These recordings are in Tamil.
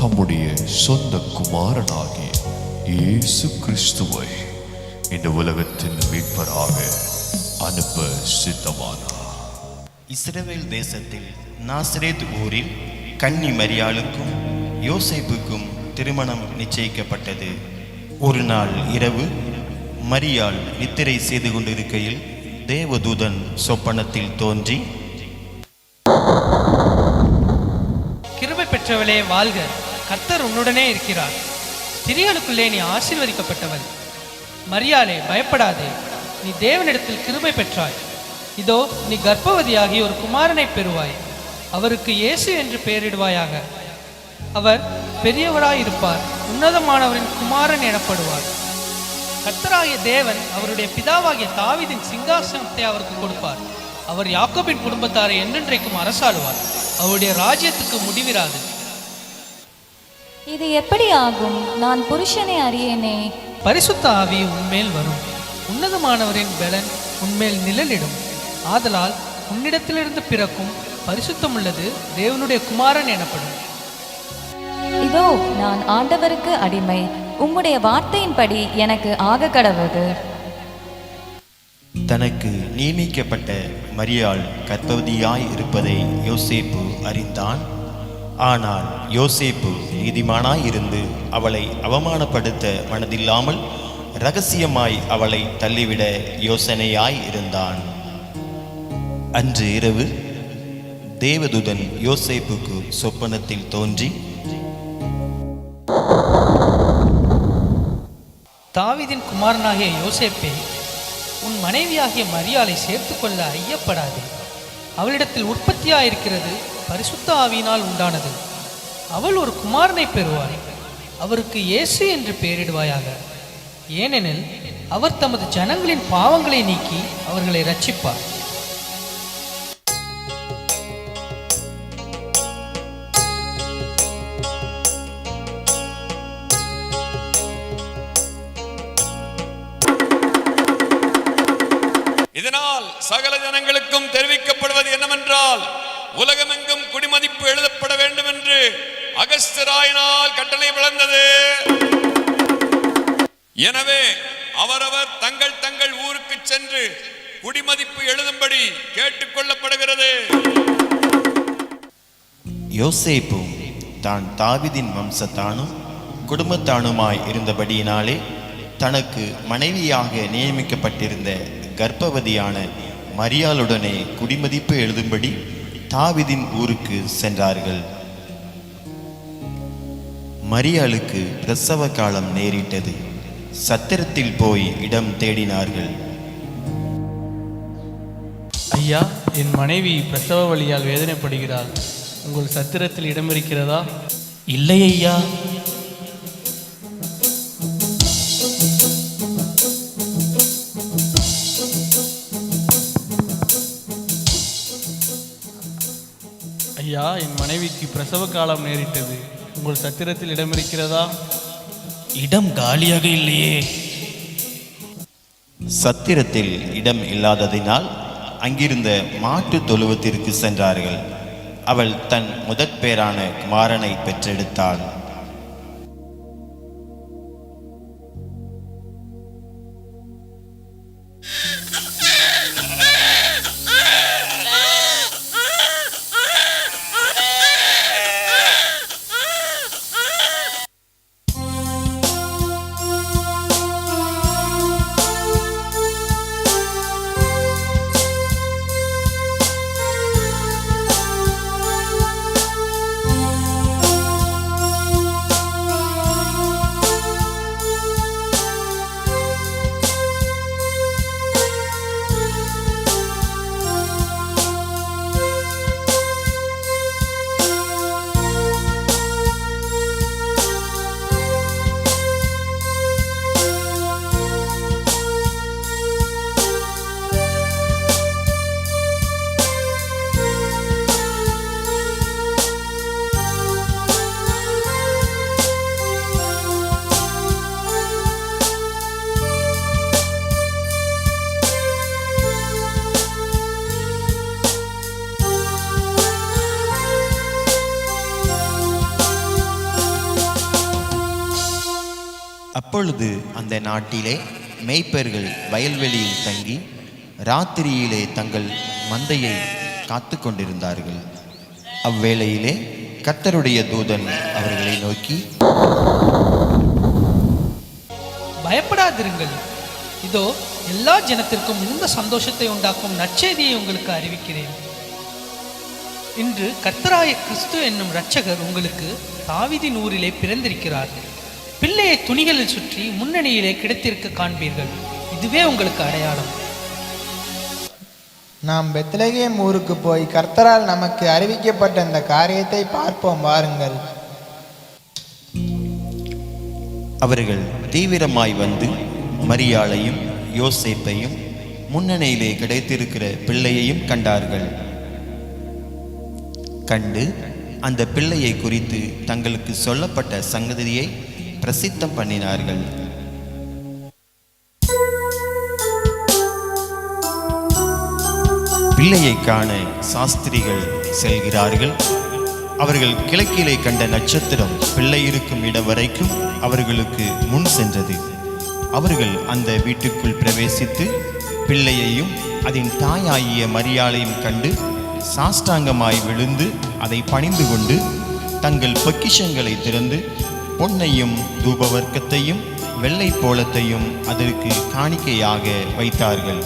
தம்முடைய சொந்த குமாரனாகிய இயேசு கிறிஸ்துவை இந்த உலகத்தின் மீட்பராக அனுப்ப சித்தமானார். இஸ்ரவேல் தேசத்தில் நாசரேத் ஊரில் கன்னி மரியாளுக்கும் யோசேப்புக்கும் திருமணம் நிச்சயிக்கப்பட்டது. ஒரு நாள் இரவு மரியாள் நித்திரை செய்து கொண்டிருக்கையில் தேவதூதன் சொப்பனத்தில் தோன்றி, கிருபை பெற்றவளே வாழ்க, கர்த்தர் உன்னுடனே இருக்கிறார், ஸ்திரீகளுக்குள்ளே நீ ஆசீர்வதிக்கப்பட்டவள். மரியாளே பயப்படாதே, நீ தேவனிடத்தில் கிருபை பெற்றாய். இதோ நீ கர்ப்பவதியாகி ஒரு குமாரனை பெறுவாய், அவருக்கு இயேசு என்று பெயரிடுவாயாக. அவர் பெரியவராயிருப்பார், உன்னதமானவரின் குமாரன் எனப்படுவார். கர்த்தராகிய தேவன் அவருடைய பிதாவாகிய தாவீதின் சிங்காசனத்தை அவருக்கு கொடுப்பார். அவர் யாக்கோபின் குடும்பத்தாரை என்றென்றைக்கும் அரசாளுவார், அவருடைய ராஜ்யத்துக்கு முடிவிராது. இது எப்படி ஆகும்? நான் புருஷனை அறியேனே. பரிசுத்த ஆவி உன்மேல் வரும், உன்னதமானவரின் பலன் உன்மேல் நிழலிடும். ஆதலால் உன்னிடத்திலிருந்து பிறக்கும் பரிசுத்தமுள்ளது தேவனுடைய குமாரன் எனப்படும். இதோ நான் ஆண்டவருக்கு அடிமை, உம்முடைய வார்த்தையின்படி எனக்கு ஆக கடவுது. தனக்கு நியமிக்கப்பட்ட மரியாள் கர்ப்பவதியாய் இருப்பதை யோசேப்பு அறிந்தான். ஆனால் யோசேப்பு நீதிமானாய் இருந்து அவளை அவமானப்படுத்த மனதில்லாமல் இரகசியமாய் அவளை தள்ளிவிட யோசனையாய் இருந்தான். அன்று இரவு தேவதூதன் யோசேப்புக்கு சொப்பனத்தில் தோன்றி, தாவீதின் குமாரனாகிய யோசேப்பே, உன் மனைவியாகிய மரியாளை சேர்த்துக்கொள்ள ஐயப்படாதே. அவளிடத்தில் உற்பத்தியாயிருக்கிறது பரிசுத்த ஆவியினால் உண்டானது. அவள் ஒரு குமாரனை பெறுவாள், அவருக்கு இயேசு என்று பெயரிடுவாயாக. ஏனெனில் அவர் தமது ஜனங்களின் பாவங்களை நீக்கி அவர்களை இரட்சிப்பார். இதனால் சகல ஜனங்களுக்கும் தெரிவிக்கப்படுவது என்னவென்றால், உலகமெங்கும் குடிமதிப்பு எழுதப்பட வேண்டும் என்று அகஸ்தியராயினால் கட்டளை விளந்தது. எனவே அவரவர் தங்கள் தங்கள் ஊருக்கு சென்று குடிமதிப்பு எழுதும்படி கேட்டுக்கொள்ளப்படுகிறது. யோசேப்பு தான் தாவீதின் வம்சத்தானும் குடும்பத்தானுமாய் இருந்தபடியினாலே தனக்கு மனைவியாக நியமிக்கப்பட்டிருந்த கர்ப்பவதியான மரியாளுடனே குடிமதிப்பு எழுதும்படி தாவீதின் ஊருக்கு சென்றார்கள். மரியாளுக்கு பிரசவ காலம் நேரிட்டது. சத்திரத்தில் போய் இடம் தேடினார்கள். ஐயா, என் மனைவி பிரசவ வலியால் வேதனைப்படுகிறாள், உங்கள் சத்திரத்தில் இடம் இருக்கிறதா? இல்லை ஐயா. ஐயா, என் மனைவிக்கு பிரசவ காலம் நேரிட்டது, உங்கள் சத்திரத்தில் இடம் இருக்கிறதா? இடம் காலியாக இல்லையே. சத்திரத்தில் இடம் இல்லாததினால் அங்கிருந்த மாட்டு தொழுவத்திற்கு சென்றார்கள். அவள் தன் முதற் பேரான குமாரனை பெற்றெடுத்தாள். அப்பொழுது அந்த நாட்டிலே மேய்ப்பர்கள் வயல்வெளியில் தங்கி ராத்திரியிலே தங்கள் மந்தையை காத்து கொண்டிருந்தார்கள். அவ்வேளையிலே கர்த்தருடைய தூதன் அவர்களை நோக்கி, பயப்படாதிருங்கள், இதோ எல்லா ஜனத்திற்கும் மிகுந்த சந்தோஷத்தை உண்டாக்கும் நற்செய்தியை உங்களுக்கு அறிவிக்கிறேன். இன்று கர்த்தராய கிறிஸ்து என்னும் இரட்சகர் உங்களுக்கு தாவீதின் ஊரிலே பிறந்திருக்கிறார். பிள்ளையை துணிகளில் சுற்றி முன்னணியிலே கிடைத்திருக்க காண்பீர்கள். இதுவே உங்களுக்கு அடையாளம். நாம் பெத்லகேம் ஊருக்கு போய் கர்த்தரால் நமக்கு அறிவிக்கப்பட்ட இந்த காரியத்தை பார்ப்போம் வாருங்கள். அவர்கள் தீவிரமாய் வந்து மரியாளையும் யோசேப்பையும் முன்னணியிலே கிடைத்திருக்கிற பிள்ளையையும் கண்டார்கள். கண்டு அந்த பிள்ளையை குறித்து தங்களுக்கு சொல்லப்பட்ட சங்கதியை பிரசித்தம் பண்ணினார்கள். பிள்ளையை காண சாஸ்திரிகள் செல்கிறார்கள். அவர்கள் கிழக்கிலே கண்ட நட்சத்திரம் பிள்ளை இருக்கும் இடம் வரைக்கும் அவர்களுக்கு முன் சென்றது. அவர்கள் அந்த வீட்டுக்குள் பிரவேசித்து பிள்ளையையும் அதன் தாயாகிய மரியாளையும் கண்டு சாஷ்டாங்கமாய் விழுந்து அதை பணிந்து கொண்டு தங்கள் பொக்கிஷங்களை திறந்து பொன்னையும் தூபவர்க்கத்தையும் வெள்ளை போலத்தையும் அதற்கு காணிக்கையாக வைத்தார்கள்.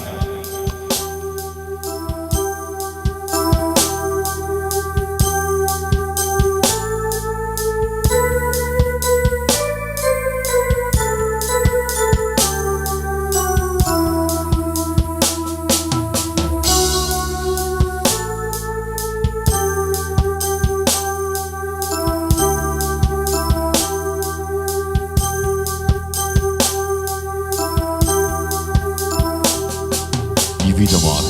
இவ்விதமாக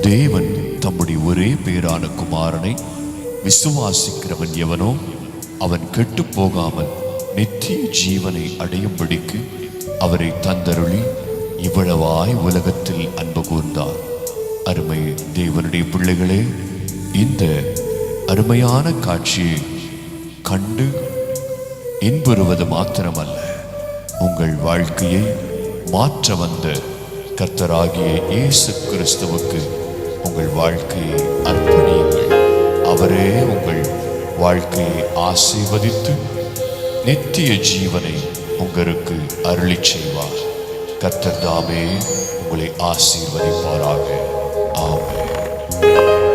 தேவன் தம்முடைய ஒரே பேரான குமாரனை விசுவாசிக்கிறவன் எவனோ அவன் கெட்டு போகாமல் நித்திய ஜீவனை அடையும்படிக்கு அவரை தந்தருளி இவ்வளவாய் உலகத்தில் அன்பு கூர்ந்தார். அருமை தேவனுடைய பிள்ளைகளே, இந்த அருமையான காட்சியை கண்டு இன்புறுவது மாத்திரமல்ல, உங்கள் வாழ்க்கையை மாற்ற வந்த கர்த்தராகிய இயேசு கிறிஸ்துவுக்கு உங்கள் வாழ்க்கையை அர்ப்பணியுங்கள். அவரே உங்கள் வாழ்க்கையை ஆசீர்வதித்து நித்திய ஜீவனை உங்களுக்கு அருளிச் செய்வார். கர்த்தர் தாமே உங்களை ஆசீர்வதிப்பாராக. ஆமென்.